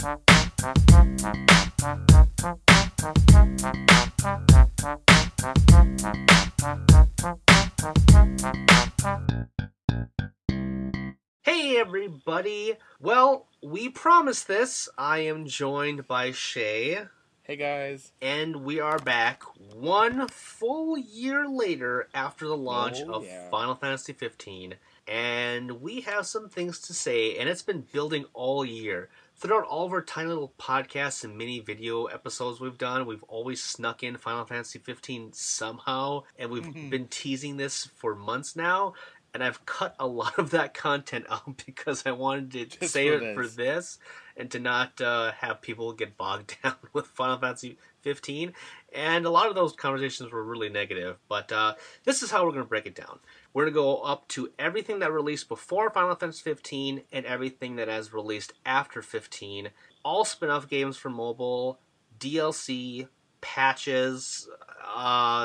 Hey everybody! Well, we promised this. I am joined by Shay. Hey guys. And we are back 1 full year later after the launch of Final Fantasy 15. And we have some things to say, and it's been building all year. Throughout all of our tiny little podcasts and mini video episodes we've done, we've always snuck in Final Fantasy 15 somehow, and we've been teasing this for months now. And I've cut a lot of that content out because I wanted to save it for this and to not have people get bogged down with Final Fantasy 15. And a lot of those conversations were really negative. But this is how we're going to break it down. We're going to go up to everything that released before Final Fantasy 15 and everything that has released after 15. All spin-off games for mobile, DLC, patches,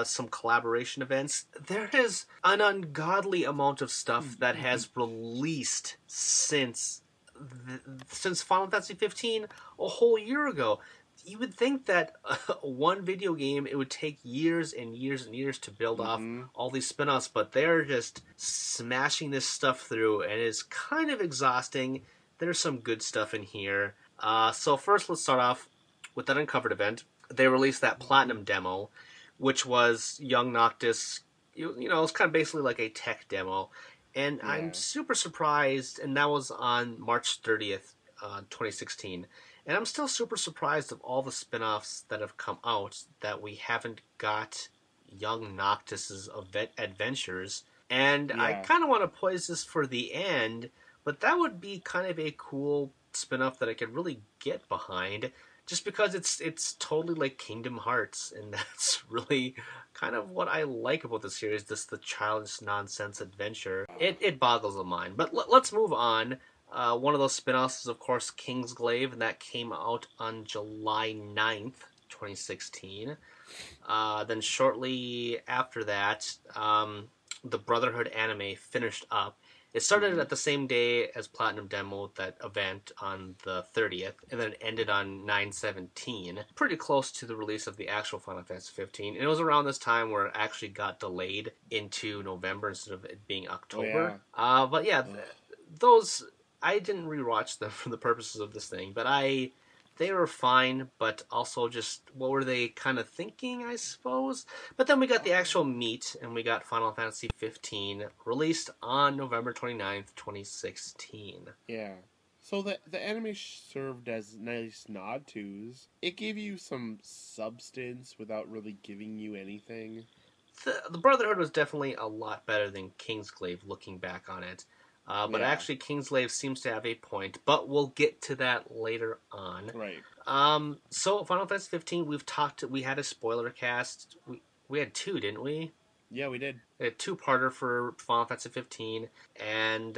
some collaboration events. There is an ungodly amount of stuff that has released since Final Fantasy 15 a whole year ago. You would think that one video game, it would take years and years and years to build off all these spin-offs, but they're just smashing this stuff through, and it's kind of exhausting. There's some good stuff in here. So first, let's start off with that Uncovered event. They released that Platinum demo, which was Young Noctis. You know, it's kind of basically like a tech demo. And I'm super surprised, and that was on March 30th, 2016. And I'm still super surprised of all the spin-offs that have come out that we haven't got Young Noctis's adventures. And I kind of want to poise this for the end, but that would be kind of a cool spin-off that I could really get behind. Just because it's totally like Kingdom Hearts, and that's really kind of what I like about the series, the childish nonsense adventure. It boggles the mind. But let's move on. One of those spin-offs is, of course, Kingsglaive, and that came out on July 9th, 2016. Then shortly after that, the Brotherhood anime finished up. It started at the same day as Platinum Demo, that event, on the 30th, and then it ended on 9/17, pretty close to the release of the actual Final Fantasy 15. And it was around this time where it actually got delayed into November instead of it being October. But yeah, those, I didn't rewatch them for the purposes of this thing, but they were fine, but also just, what were they kind of thinking, I suppose? But then we got the actual meat, and we got Final Fantasy 15, released on November 29th, 2016. Yeah. So the anime served as nice nod-tos. It gave you some substance without really giving you anything. The Brotherhood was definitely a lot better than Kingsglaive, looking back on it. But actually, Kingsglaive seems to have a point, but we'll get to that later on. Right. So Final Fantasy 15, we had a spoiler cast. We had two, didn't we? Yeah, we did. We had two-parter for Final Fantasy 15, and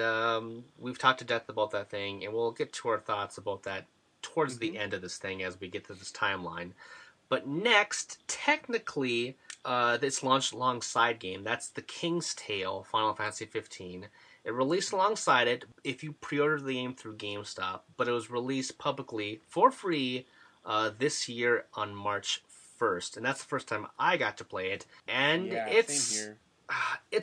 we've talked to death about that thing, and we'll get to our thoughts about that towards the end of this thing as we get to this timeline. But next, technically, this launched alongside game. That's the King's Tale Final Fantasy 15. It released alongside it if you pre-ordered the game through GameStop, but it was released publicly for free this year on March 1st, and that's the first time I got to play it. And it's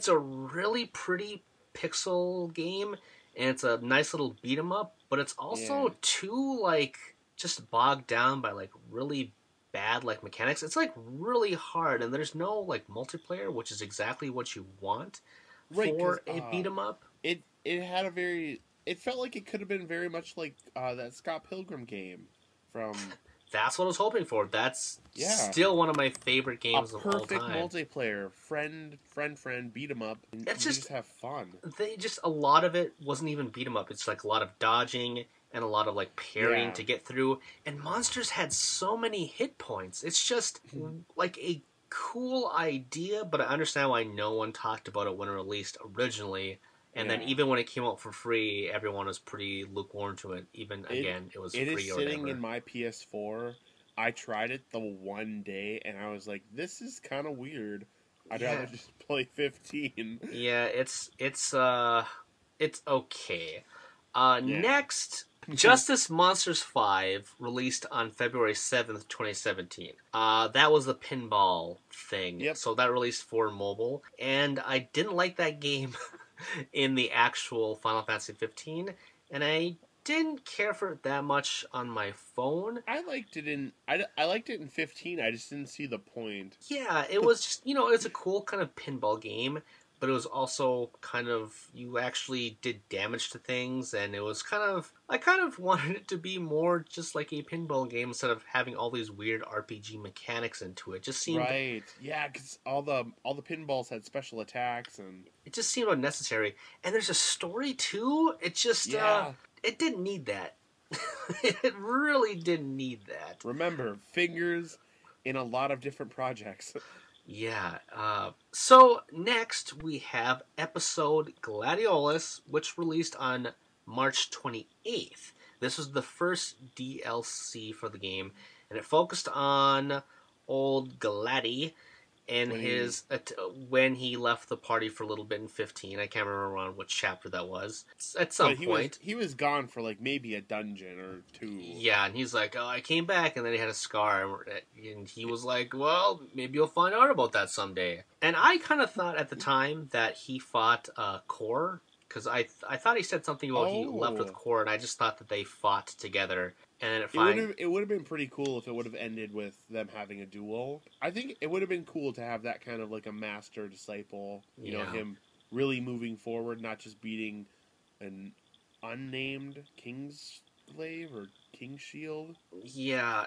a really pretty pixel game, and it's a nice little beat 'em up, but it's also too just bogged down by really bad mechanics. It's really hard, and there's no multiplayer, which is exactly what you want for a beat 'em up. It had a very... It felt like it could have been very much like that Scott Pilgrim game from... That's what I was hoping for. That's still one of my favorite games of all time. Perfect multiplayer, friend, beat 'em up, and you just have fun. A lot of it wasn't even beat 'em up. It's a lot of dodging and a lot of parrying to get through. And monsters had so many hit points. It's just a cool idea, but I understand why no one talked about it when it released originally. And then even when it came out for free, everyone was pretty lukewarm to it. It was free or whatever. It is sitting in my PS4. I tried it the one day, and I was like, this is kind of weird. I'd rather just play 15. Yeah, it's okay. Next, Justice Monsters 5, released on February 7th, 2017. That was the pinball thing. Yep. So that released for mobile. And I didn't like that game in the actual Final Fantasy 15. And I didn't care for it that much on my phone. I liked it in 15. I just didn't see the point. Yeah, it was just, it's a cool kind of pinball game, but it was also kind of, you actually did damage to things, and it was I kind of wanted it to be more just like a pinball game instead of having all these weird RPG mechanics into it. Just seemed right. Yeah, because all the pinballs had special attacks, and it just seemed unnecessary. And there's a story too. It just it didn't need that. It really didn't need that. Remember, fingers in a lot of different projects. Yeah. So next we have episode Gladiolus, which released on March 28th. This was the first DLC for the game, and it focused on old Gladi and when he left the party for a little bit in 15. I can't remember around which chapter that was. At some point. He was gone for like maybe a dungeon or two. Yeah, and he's like, oh, I came back, and then he had a scar, and he was like, well, maybe you'll find out about that someday. And I kind of thought at the time that he fought Core, because I thought he said something about he left with Core, and I just thought that they fought together. And it would have been pretty cool if it would have ended with them having a duel. I think it would have been cool to have that kind of like a master disciple. You know, him really moving forward, not just beating an unnamed Kingsglaive or King Shield. Yeah,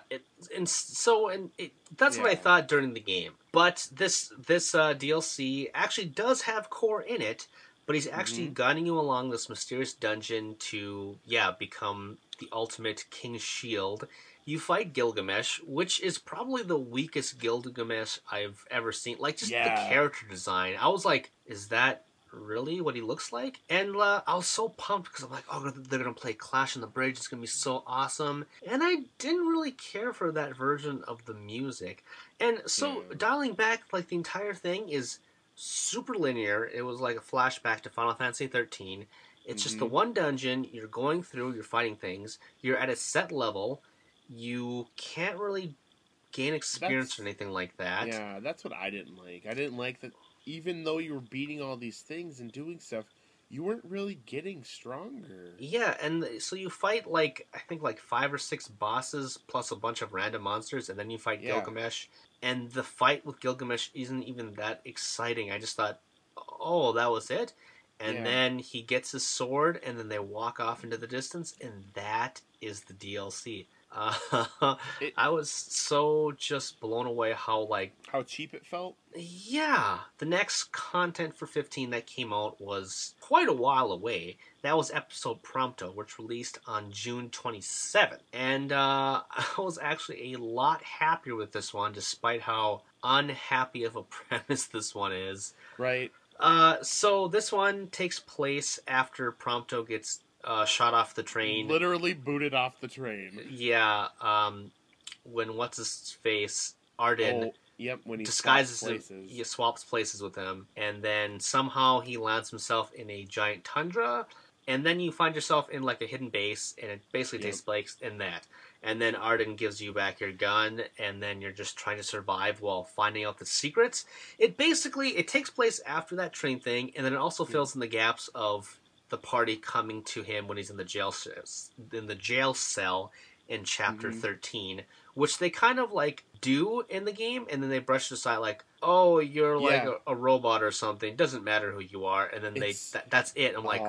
that's what I thought during the game. But this DLC actually does have Core in it, but he's actually guiding you along this mysterious dungeon to become the ultimate King Shield. You fight Gilgamesh, which is probably the weakest Gilgamesh I've ever seen. Like, just the character design. I was like, is that really what he looks like? And I was so pumped because I'm like, oh, they're going to play Clash on the Bridge. It's going to be so awesome. And I didn't really care for that version of the music. And so dialing back, like, the entire thing is super linear. It was like a flashback to Final Fantasy 13. It's just the one dungeon, you're going through, you're fighting things, you're at a set level, you can't really gain experience or anything like that. Yeah, that's what I didn't like. I didn't like that even though you were beating all these things and doing stuff, you weren't really getting stronger. Yeah, and so you fight I think 5 or 6 bosses plus a bunch of random monsters, and then you fight Gilgamesh. And the fight with Gilgamesh isn't even that exciting. I just thought, oh, that was it? And then he gets his sword, and then they walk off into the distance, and that is the DLC. I was so just blown away how cheap it felt. Yeah, the next content for 15 that came out was quite a while away. That was episode Prompto, which released on June 27th. And I was actually a lot happier with this one, despite how unhappy of a premise this one is. Right. So this one takes place after Prompto gets shot off the train. Literally booted off the train. Yeah, when what's-his-face, Arden, when he disguises places. He swaps places with him, and then somehow he lands himself in a giant tundra, and then you find yourself in like a hidden base, and it basically takes place in that. And then Arden gives you back your gun, and then you're just trying to survive while finding out the secrets. It takes place after that train thing, and then it also fills in the gaps of the party coming to him when he's in the jail cell in chapter 13, which they kind of do in the game, and then they brush it aside like, oh, you're like a robot or something. Doesn't matter who you are, and then that's it. I'm like,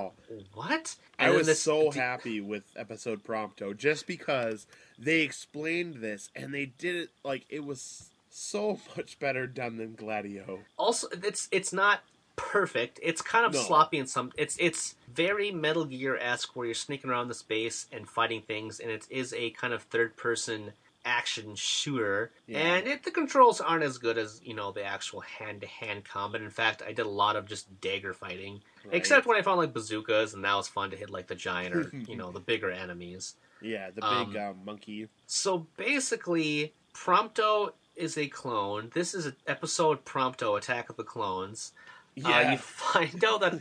what? And I was so happy with episode Prompto just because they explained this and they did it it was so much better done than Gladio. Also, it's not perfect. It's kind of sloppy in some. It's very Metal Gear-esque where you're sneaking around the space and fighting things, and it is a kind of third-person action shooter. And the controls aren't as good as the actual hand-to-hand combat. In fact, I did a lot of just dagger fighting, except when I found bazookas, and that was fun to hit the giant or the bigger enemies. Yeah, the big monkey. So basically, Prompto is a clone. This is an episode Prompto, Attack of the Clones. You find out that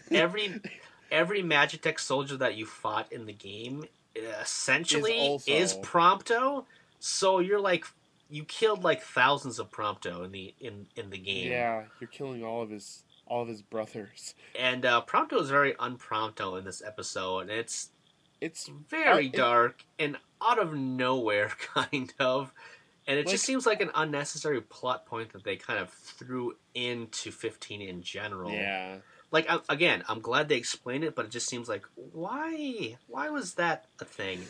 every Magitech soldier that you fought in the game essentially is also Prompto. So you're like, you killed like thousands of Prompto in the game. Yeah, you're killing all of his brothers. And Prompto is very unprompto in this episode. And it's It's very dark and out of nowhere, kind of. And it like, just seems like an unnecessary plot point that they kind of threw into 15 in general. Yeah. Like, again, I'm glad they explained it, but it just seems like, why? Why was that a thing?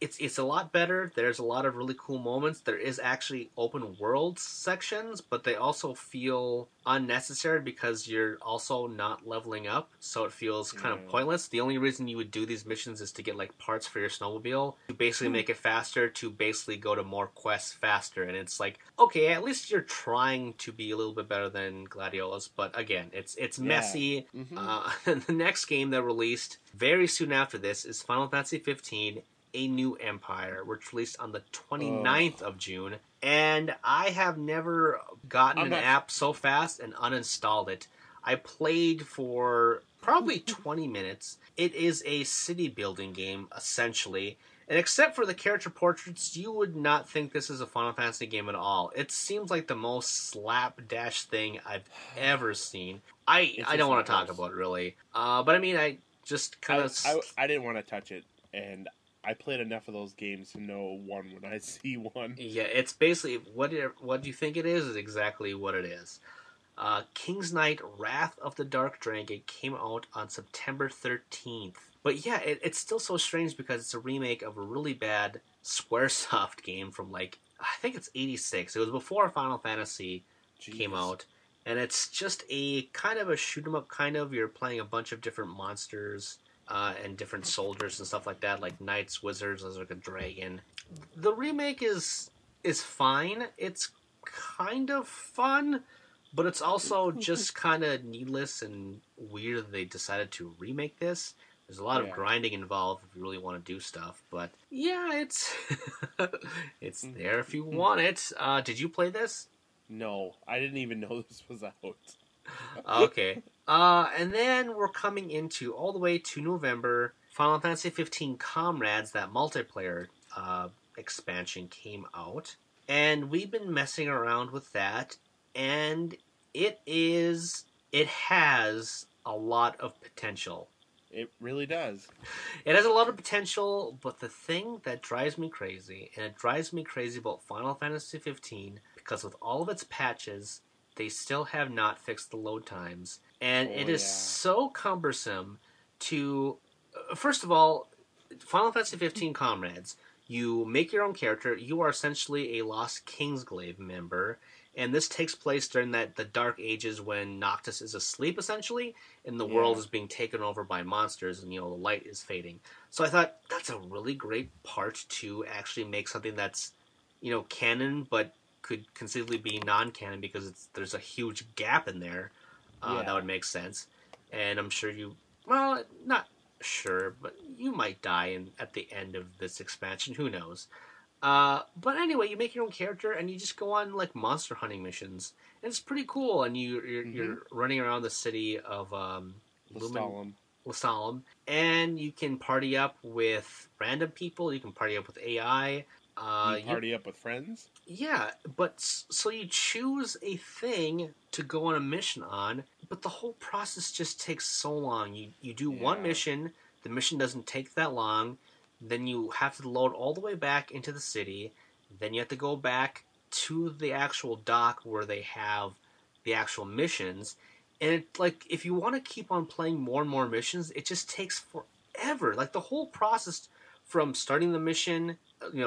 It's a lot better. There's a lot of really cool moments. There is actually open world sections, but they also feel unnecessary because you're also not leveling up, so it feels kind of pointless. The only reason you would do these missions is to get like parts for your snowmobile, to basically make it faster, to basically go to more quests faster. And it's like, okay, at least you're trying to be a little bit better than Gladiolus, but again, it's messy. The next game that released very soon after this is Final Fantasy 15 A New Empire, which released on the 29th of June. And I have never gotten an app so fast and uninstalled it. I played for probably 20 minutes. It is a city building game, essentially. And except for the character portraits, you would not think this is a Final Fantasy game at all. It seems like the most slapdash thing I've ever seen. I don't want to talk about it, really. But I mean, I just kind of... I didn't want to touch it, and I played enough of those games to know one when I see one. Yeah, it's basically... What you think it is exactly what it is. King's Knight Wrath of the Dark Dragon came out on September 13th. But yeah, it's still so strange because it's a remake of a really bad Squaresoft game from like, I think it's 86. It was before Final Fantasy came out. And it's just a kind of a shoot 'em up kind of. You're playing a bunch of different monsters and different soldiers and stuff like that, like knights, wizards, there's like a dragon. The remake is fine. It's kind of fun, but it's also just kind of needless and weird that they decided to remake this. There's a lot of grinding involved if you really want to do stuff, but yeah, it's it's there if you want it. Did you play this? No, I didn't even know this was out. Okay. And then we're coming into all the way to November. Final Fantasy 15 Comrades, that multiplayer expansion came out, and we've been messing around with that, and it has a lot of potential. It really does. It has a lot of potential, but the thing that drives me crazy, and it drives me crazy about Final Fantasy 15, because with all of its patches, they still have not fixed the load times. And it is so cumbersome to... First of all, Final Fantasy 15 Comrades, you make your own character. You are essentially a lost Kingsglaive member. And this takes place during the Dark Ages when Noctis is asleep, essentially, and the world is being taken over by monsters, and, the light is fading. So I thought, that's a really great part to actually make something that's, canon, but could conceivably be non-canon, because there's a huge gap in there. That would make sense. And I'm sure not sure, but you might die at the end of this expansion. Who knows? But anyway, you make your own character and you just go on like monster hunting missions, and it's pretty cool. And you're running around the city of Lastalum, and you can party up with random people. You can party up with AI. You party up with friends. Yeah, but so you choose a thing to go on a mission on, but the whole process just takes so long. You do one mission. The mission doesn't take that long. Then you have to load all the way back into the city. Then you have to go back to the actual dock where they have the actual missions. And if you want to keep on playing more and more missions, it just takes forever. Like the whole process from starting the mission,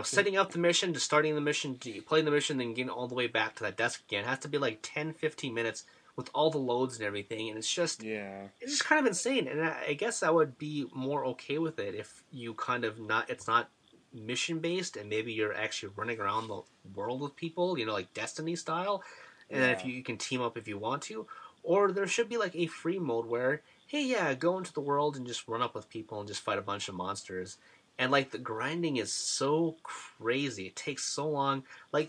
setting up the mission, to starting the mission, to playing the mission, then getting all the way back to that desk again, has to be like 10, 15 minutes with all the loads and everything, and it's just kind of insane. And I guess I would be more okay with it if you kind of it's not mission based, and maybe you're actually running around the world with people, like Destiny style, and then if you can team up if you want to, or there should be like a free mode where, hey, go into the world and just run up with people and just fight a bunch of monsters. And, the grinding is so crazy. It takes so long. The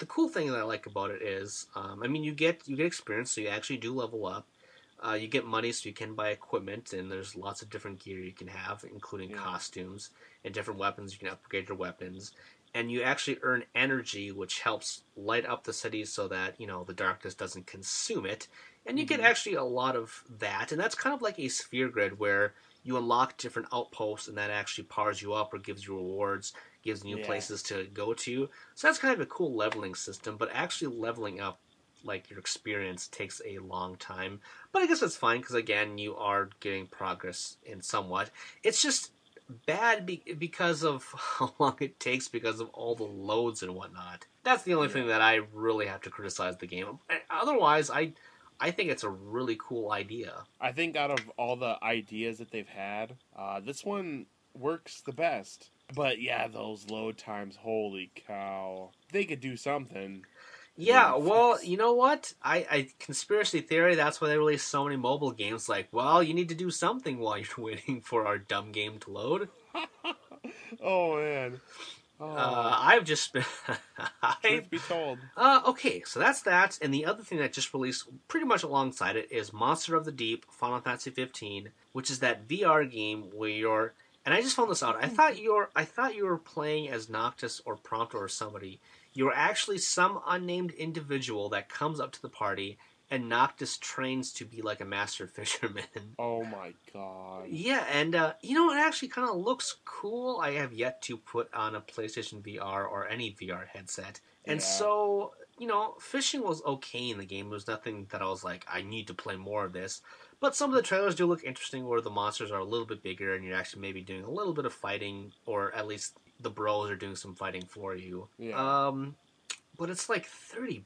cool thing that I like about it is, you get experience, so you actually do level up. You get money so you can buy equipment, and there's lots of different gear you can have, including costumes and different weapons. You can upgrade your weapons. And you actually earn energy, which helps light up the city so that, the darkness doesn't consume it. And you get actually a lot of that. And that's kind of like a sphere grid where you unlock different outposts, and that actually powers you up or gives you rewards, gives new places to go to. So that's kind of a cool leveling system, but actually leveling up like your experience takes a long time. But I guess that's fine because, again, you are getting progress in somewhat. It's just bad because of how long it takes because of all the loads and whatnot. That's the only thing that I really have to criticize the game. Otherwise, I think it's a really cool idea. I think out of all the ideas that they've had, this one works the best. But yeah, those load times, holy cow. They could do something. Yeah, well, you know what? I conspiracy theory, that's why they release so many mobile games. Like, well, you need to do something while you're waiting for our dumb game to load. Oh, man. I've just been... Truth be told. Okay, so that's that. And the other thing that just released pretty much alongside it is Monster of the Deep, Final Fantasy 15, which is that VR game where you're... And I just found this out. I thought you were playing as Noctis or Prompto or somebody. You're actually some unnamed individual that comes up to the party, and Noctis trains to be like a master fisherman. Oh my god. Yeah, and it actually kind of looks cool. I have yet to put on a PlayStation VR or any VR headset. And so, fishing was okay in the game. There was nothing that I was like, I need to play more of this. But some of the trailers do look interesting where the monsters are a little bit bigger and you're actually maybe doing a little bit of fighting, or at least the bros are doing some fighting for you. Yeah. But it's like $30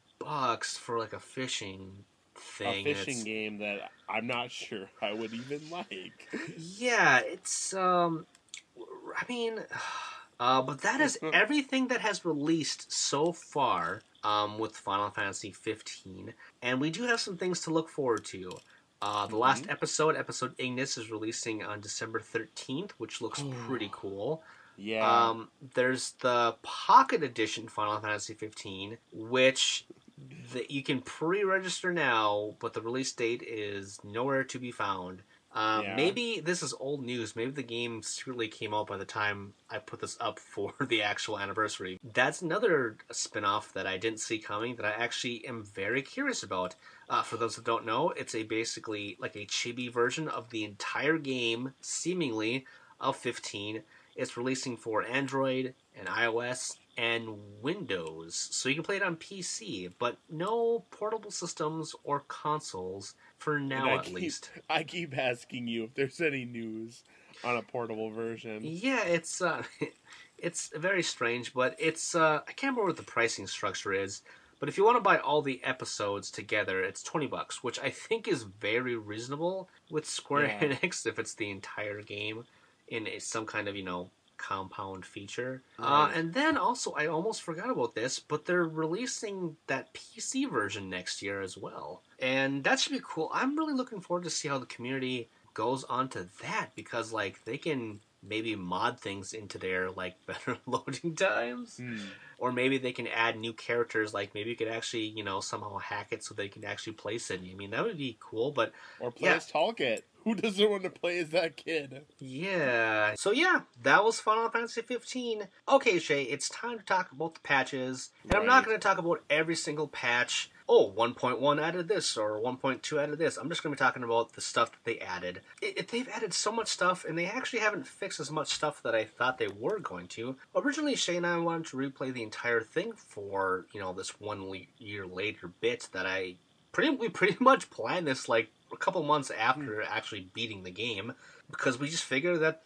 for like a fishing thing. A fishing game that I'm not sure I would even like. Yeah, it's but that is everything that has released so far with Final Fantasy 15, and we do have some things to look forward to. The last episode Ignis, is releasing on December 13th, which looks pretty cool. Yeah. There's the Pocket Edition Final Fantasy 15, which you can pre-register now, but the release date is nowhere to be found. Maybe this is old news. Maybe the game secretly came out by the time I put this up for the actual anniversary. That's another spin-off that I didn't see coming that I actually am very curious about. For those that don't know, it's basically like a chibi version of the entire game, seemingly, of 15. It's releasing for Android and iOS and Windows, so you can play it on PC, but no portable systems or consoles for now, at least. I keep asking you if there's any news on a portable version. Yeah, it's very strange, but it's I can't remember what the pricing structure is. But if you want to buy all the episodes together, it's $20, which I think is very reasonable with Square Enix if it's the entire game in some kind of, compound feature. Right. And then also, I almost forgot about this, but they're releasing that PC version next year as well. And that should be cool. I'm really looking forward to see how the community goes onto that, because, they can maybe mod things into their, better loading times. Or maybe they can add new characters, maybe you could actually, somehow hack it so they can actually play Sydney. I mean, that would be cool, but... Or play as Talcott. Who doesn't want to play as that kid? Yeah. So yeah, that was Final Fantasy 15. Okay, Shay, it's time to talk about the patches. And I'm not going to talk about every single patch. Oh, 1.1 added this, or 1.2 added this. I'm just going to be talking about the stuff that they added. They've added so much stuff, and they actually haven't fixed as much stuff that I thought they were going to. Originally, Shay and I wanted to replay the entire thing for, this 1 year later bit that we pretty much planned this, a couple months after actually beating the game, because we just figured that,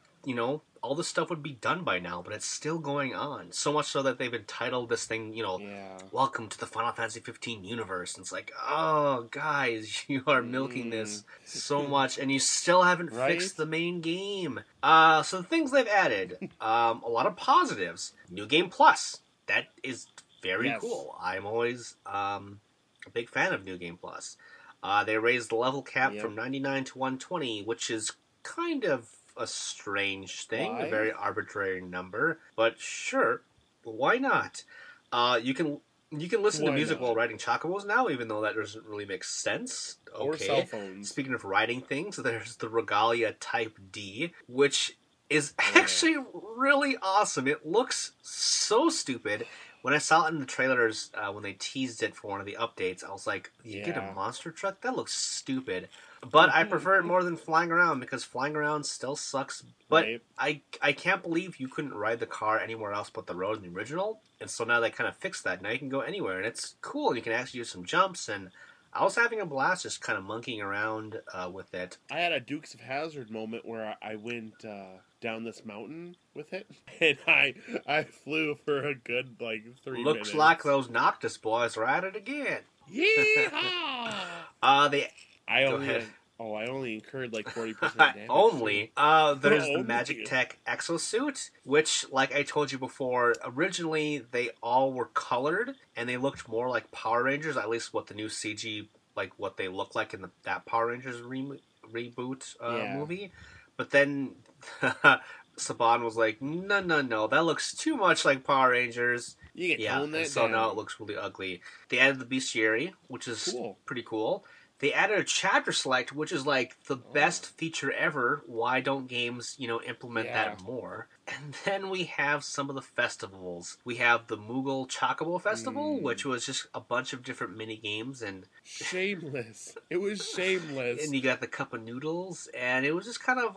all this stuff would be done by now, but it's still going on. So much so that they've entitled this thing, Welcome to the Final Fantasy 15 universe. And it's like, oh, guys, you are milking this so much, and you still haven't fixed the main game. So the things they've added, a lot of positives. New Game Plus. That is very cool. I'm always a big fan of New Game Plus. They raised the level cap from 99 to 120, which is kind of a strange thing, a very arbitrary number, but sure, why not? You can You can listen to Why music not? while riding chocobos now, even though that doesn't really make sense. Okay. Or cell phones. Speaking of riding things, there's the Regalia Type D, which is actually really awesome. It looks so stupid. When I saw it in the trailers, when they teased it for one of the updates, I was like, you get a monster truck? That looks stupid. But I prefer it more than flying around, because flying around still sucks. But I can't believe you couldn't ride the car anywhere else but the road in the original. And so now they kind of fixed that. Now you can go anywhere, and it's cool. You can actually do some jumps, and I was having a blast just kind of monkeying around with it. I had a Dukes of Hazzard moment where I went down this mountain with it, and I flew for a good, 3 minutes. Looks like those Noctis boys are at it again. Yeehaw! I only incurred 40% damage. There's the Magic Tech exosuit, which, like I told you before, originally they all were colored and they looked more like Power Rangers, at least what the new CG, what they look like in that Power Rangers reboot movie. But then Saban was like, no, that looks too much like Power Rangers. You can tone that so down. now it looks really ugly. They added the Bestiary, which is pretty cool. They added a chapter select, which is the best feature ever. Why don't games, implement that more? And then we have some of the festivals. We have the Moogle Chocobo Festival, which was just a bunch of different mini games and shameless. It was shameless. And you got the Cup of Noodles, and it was just kind of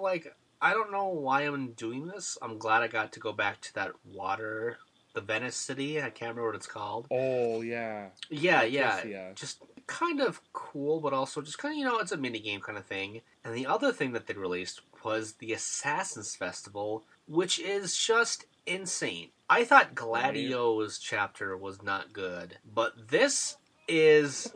I don't know why I'm doing this. I'm glad I got to go back to that water, the Venice City. I can't remember what it's called. Oh yeah. Yeah. Just kind of cool, but also just kind of, it's a mini game kind of thing. And the other thing that they released was the Assassins Festival, which is just insane. I thought Gladio's chapter was not good, but this is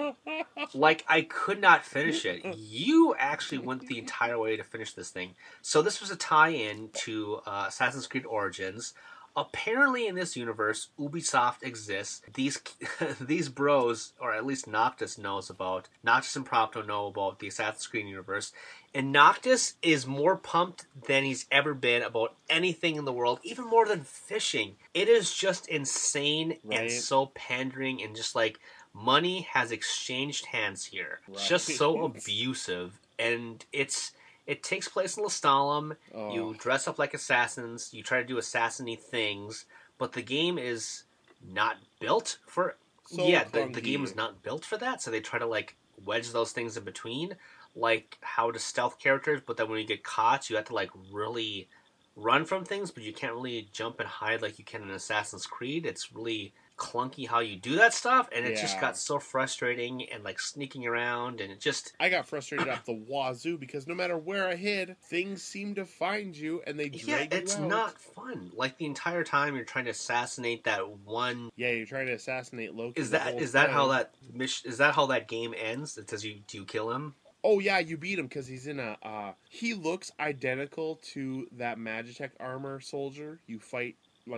I could not finish it. You actually went the entire way to finish this thing. So this was a tie-in to Assassin's Creed Origins. Apparently, in this universe, Ubisoft exists. These bros, or at least Noctis knows about. Noctis and Prompto know about the Assassin's Creed universe. And Noctis is more pumped than he's ever been about anything in the world, even more than fishing. It is just insane and so pandering and just money has exchanged hands here. It's just so abusive. And it takes place in Lestalem. You dress up like assassins. You try to do assassin-y things. But the game is not built for... the game is not built for that. So they try to, wedge those things in between. How to stealth characters. But then when you get caught, you have to, really run from things. But you can't really jump and hide like you can in Assassin's Creed. It's really clunky how you do that stuff, and it just got so frustrating, and sneaking around, and it just... I got frustrated at the wazoo, because no matter where I hid, things seem to find you, and they drag you out. It's not fun. The entire time you're trying to assassinate that one... Yeah, you're trying to assassinate Loki. Is that how that game ends? It says do you kill him? Oh yeah, you beat him because he's in a... he looks identical to that Magitech armor soldier you fight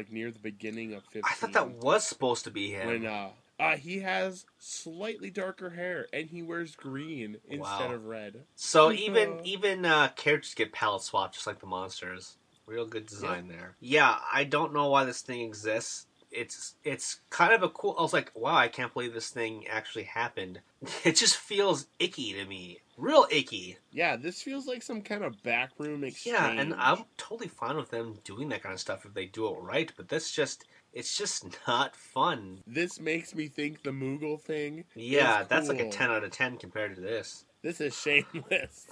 near the beginning of 15. I thought that was supposed to be him. When he has slightly darker hair and he wears green instead of red. So even characters get palette swapped just like the monsters. Real good design there. Yeah, I don't know why this thing exists. It's kind of a cool... I was like, wow, I can't believe this thing actually happened. It just feels icky to me. Real icky. Yeah, this feels like some kind of backroom exchange. Yeah, and I'm totally fine with them doing that kind of stuff if they do it right, but it's just not fun. This makes me think the Moogle thing Yeah, is that's cool. a 10 out of 10 compared to this. This is shameless.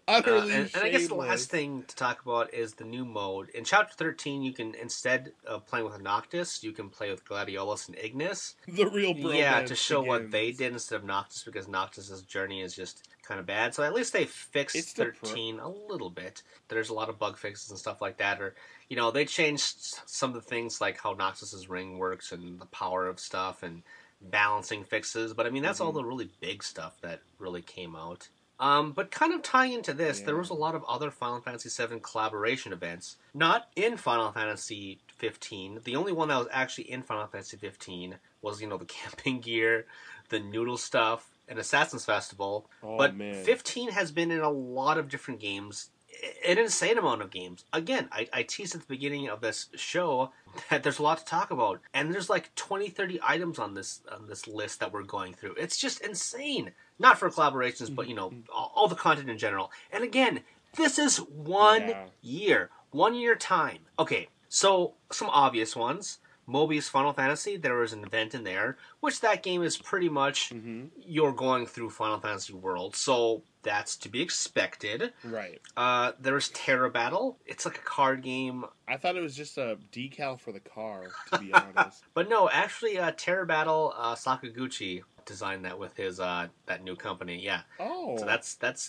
Utterly shameless. And I guess the last thing to talk about is the new mode. In Chapter 13, you can, instead of playing with a Noctis, you can play with Gladiolus and Ignis. The real bromance. Yeah, to show what they did instead of Noctis, because Noctis' journey is just kind of bad. So at least they fixed 13 a little bit. There's a lot of bug fixes and stuff like that. Or, they changed some of the things like how Noxus's ring works and the power of stuff and balancing fixes, but that's all the really big stuff that really came out. But kind of tying into this, there was a lot of other Final Fantasy VII collaboration events. Not in Final Fantasy 15. The only one that was actually in Final Fantasy 15 was, the camping gear, the noodle stuff, and Assassin's Festival. But 15 has been in a lot of different games. an insane amount of games. Again, I teased at the beginning of this show that there's a lot to talk about, and there's like 20, 30 items on this list that we're going through. It's just insane. Not for collaborations, but all the content in general. And again, this is 1 year. 1 year time. Okay, so some obvious ones. Mobius Final Fantasy, there was an event in there, which that game is pretty much you're going through Final Fantasy World, so that's to be expected. Right. There's Terra Battle. It's like a card game. I thought it was just a decal for the car, to be honest. But no, actually, Terra Battle, Sakaguchi designed that with his that new company. Yeah. Oh. So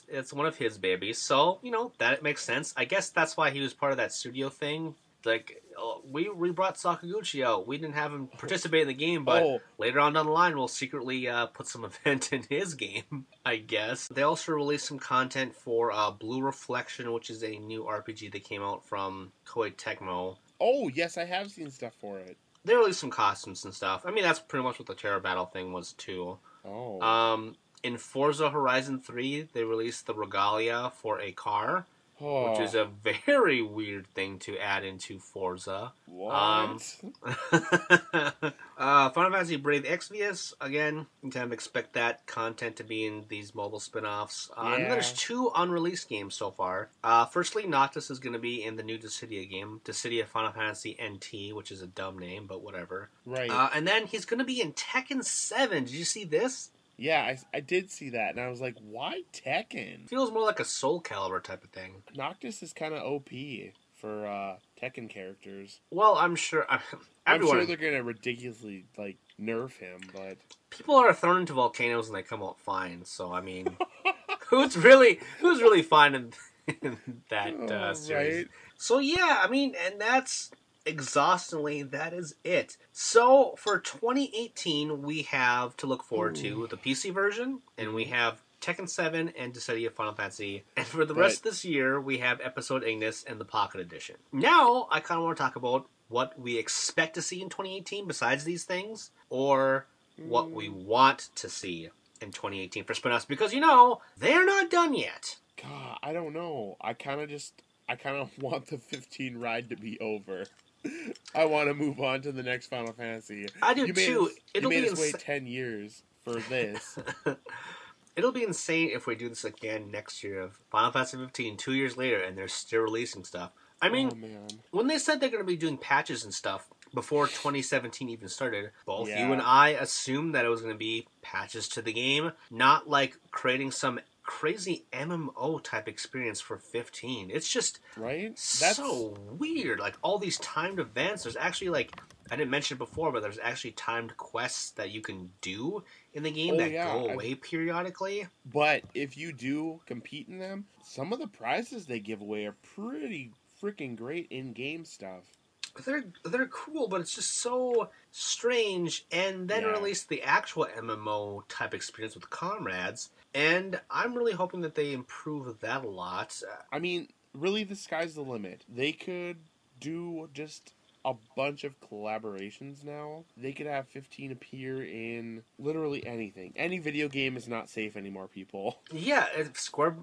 it's one of his babies. So that makes sense. I guess that's why he was part of that studio thing. Like, we brought Sakaguchi out. We didn't have him participate in the game, but later on down the line, we'll secretly put some event in his game, I guess. They also released some content for Blue Reflection, which is a new RPG that came out from Koei Tecmo. Oh, yes, I have seen stuff for it. They released some costumes and stuff. I mean, that's pretty much what the Terra Battle thing was, too. Oh. In Forza Horizon 3, they released the Regalia for a car. Which is a very weird thing to add into Forza. What? Final Fantasy Brave Exvius, again, you kind of expect that content to be in these mobile spin-offs. And there's 2 unreleased games so far. Firstly, Noctis is going to be in the new Dissidia game, Dissidia Final Fantasy NT, which is a dumb name, but whatever. Right. And then he's going to be in Tekken 7. Did you see this? Yeah, I did see that, and I was like, why Tekken? Feels more like a Soul Calibur type of thing. Noctis is kind of OP for Tekken characters. Well, I'm sure... I'm sure they're going to ridiculously, nerf him, but... People are thrown into volcanoes and they come out fine, so, I mean... who's really fine in that series? Right? So, yeah, I mean, and that's... Exhaustingly, that is it. So, for 2018, we have to look forward to the PC version, and we have Tekken 7 and Dissidia Final Fantasy. And for the rest of this year, we have Episode Ignis and the Pocket Edition. Now, I kind of want to talk about what we expect to see in 2018 besides these things, or what we want to see in 2018 for Spinoffs, because, they're not done yet. God, I don't know. I kind of want the 15 ride to be over. I want to move on to the next Final Fantasy. I do too. You made us wait 10 years for this. It'll be insane if we do this again next year of Final Fantasy 15 2 years later and they're still releasing stuff. I mean, when they said they're going to be doing patches and stuff before 2017 even started, both you and I assumed that it was going to be patches to the game, not like creating some crazy MMO type experience for 15. It's just so weird. Like all these timed events. There's actually I didn't mention it before, but there's actually timed quests that you can do in the game go away periodically. But if you do compete in them, some of the prizes they give away are pretty freaking great in-game stuff. They're cool, but it's just so strange. And then release the actual MMO type experience with Comrades. And I'm really hoping that they improve that a lot. I mean, really, the sky's the limit. They could do just a bunch of collaborations now. They could have 15 appear in literally anything. Any video game is not safe anymore, people. Yeah, if Square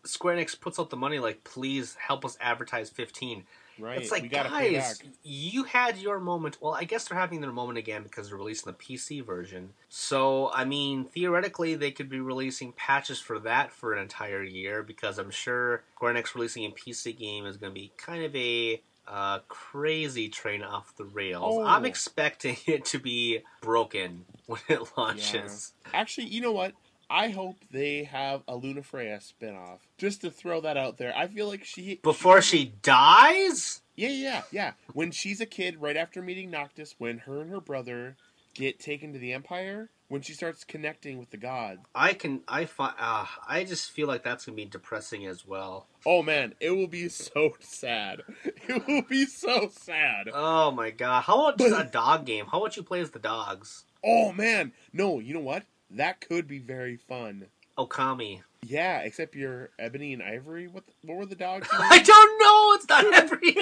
Enix puts out the money, please help us advertise 15. Right. It's like, guys, you had your moment. Well, I guess they're having their moment again because they're releasing the PC version. So, I mean, theoretically, they could be releasing patches for that for an entire year because I'm sure Square Enix releasing a PC game is going to be kind of a crazy train off the rails. Oh. I'm expecting it to be broken when it launches. Yeah. Actually, you know what? I hope they have a Lunafreya spinoff. Just to throw that out there. I feel like Before she dies? Yeah. When she's a kid, right after meeting Noctis, when her and her brother get taken to the Empire, when she starts connecting with the gods. I just feel like that's going to be depressing as well. Oh man, it will be so sad. It will be so sad. Oh my god. How about just a dog game? How about you play as the dogs? Oh man. No, you know what? That could be very fun. Okami. Yeah, except you're Ebony and Ivory. What were the dogs? I don't know. It's not Ebony.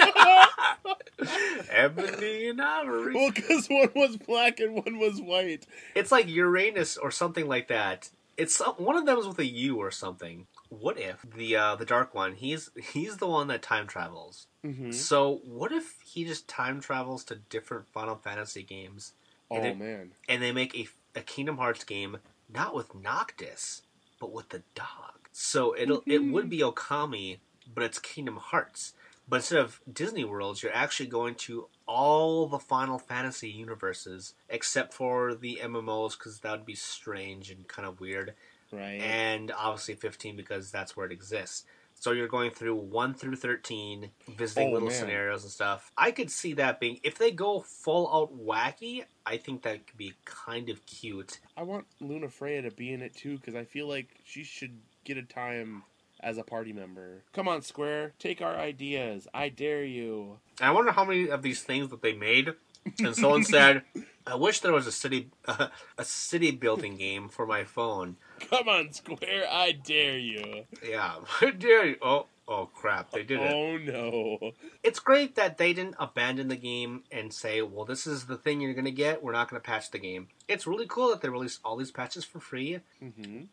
Ebony and Ivory. Well, because one was black and one was white. It's like Uranus or something like that. It's one of them is with a U or something. what if the Dark One, he's the one that time travels. So what if he just time travels to different Final Fantasy games? Man. And they make a Kingdom Hearts game not with Noctis, but with the dog. So it would be Okami, but it's Kingdom Hearts. But instead of Disney Worlds, you're actually going to all the Final Fantasy universes, except for the MMOs, because that would be strange and kind of weird. Right. And obviously 15, because that's where it exists. So you're going through 1 through 13, visiting little scenarios and stuff. I could see that being, if they go full out wacky, I think that could be kind of cute. I want Luna Freya to be in it too, because I feel like she should get a time as a party member. Come on, Square, take our ideas. I dare you. And I wonder how many of these things that they made, and someone said, I wish there was a city building game for my phone. Come on, Square, I dare you. Yeah, I dare you. Oh crap, they did it. Oh no. It's great that they didn't abandon the game and say, well, this is the thing you're going to get, we're not going to patch the game. It's really cool that they released all these patches for free.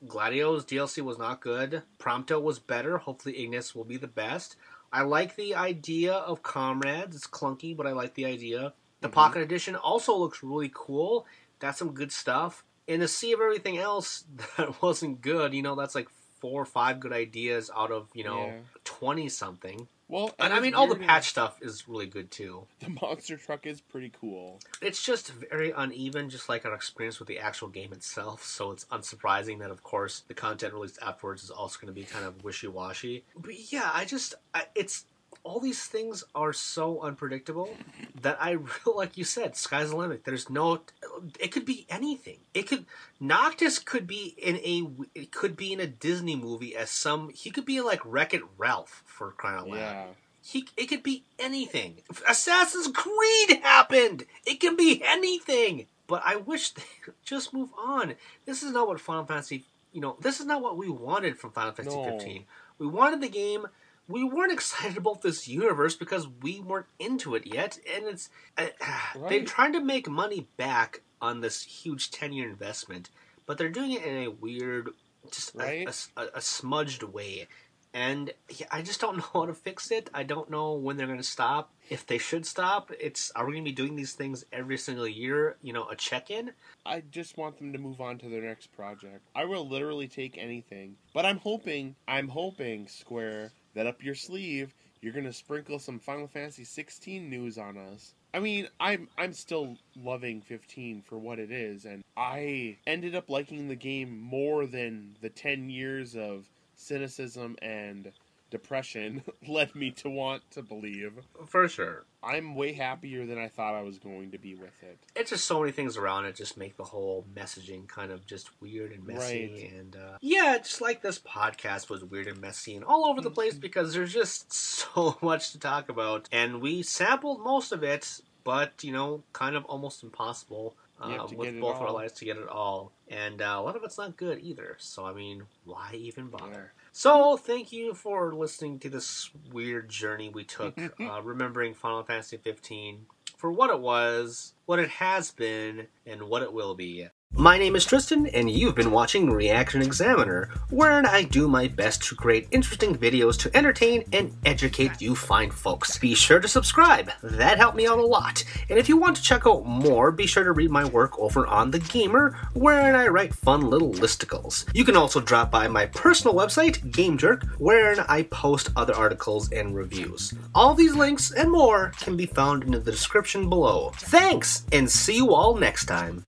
Gladio's DLC was not good. Prompto was better. Hopefully Ignis will be the best. I like the idea of Comrades. It's clunky, but I like the idea. The Pocket Edition also looks really cool. That's some good stuff. In the sea of everything else that wasn't good, that's like 4 or 5 good ideas out of, 20-something. Well, and I mean, all the patch stuff is really good, too. The monster truck is pretty cool. It's just very uneven, just like our experience with the actual game itself, so it's unsurprising that, of course, the content released afterwards is also going to be kind of wishy-washy. But yeah, it's... all these things are so unpredictable that I really, like you said, sky's the limit. There's no, it could be anything. Noctis could be in a Disney movie as he could be like Wreck-It Ralph, for crying out loud. Yeah. It could be anything. Assassin's Creed happened! It can be anything! But I wish they would just move on. This is not what Final Fantasy, this is not what we wanted from Final Fantasy 15. We wanted the game. We weren't excited about this universe because we weren't into it yet, and it's they're trying to make money back on this huge 10-year investment, but they're doing it in a weird, just a smudged way, and I just don't know how to fix it. I don't know when they're going to stop. If they should stop, are we going to be doing these things every single year? A check-in. I just want them to move on to their next project. I will literally take anything, but I'm hoping, Square, that up your sleeve, you're going to sprinkle some Final Fantasy 16 news on us. I mean, I'm still loving 15 for what it is, and I ended up liking the game more than the 10 years of cynicism and depression led me to want to believe. For sure. I'm way happier than I thought I was going to be with it. It's just so many things around it just make the whole messaging kind of just weird and messy. And just like this podcast was weird and messy and all over the place because there's just so much to talk about. And we sampled most of it, but, kind of almost impossible with both of our lives to get it all. And a lot of it's not good either. So, I mean, why even bother? Yeah. So, thank you for listening to this weird journey we took, remembering Final Fantasy 15 for what it was, what it has been, and what it will be. My name is Tristan, and you've been watching ReActionExaminer, wherein I do my best to create interesting videos to entertain and educate you fine folks. Be sure to subscribe, that helped me out a lot. And if you want to check out more, be sure to read my work over on The Gamer, wherein I write fun little listicles. You can also drop by my personal website, GameJerk, wherein I post other articles and reviews. All these links and more can be found in the description below. Thanks, and see you all next time.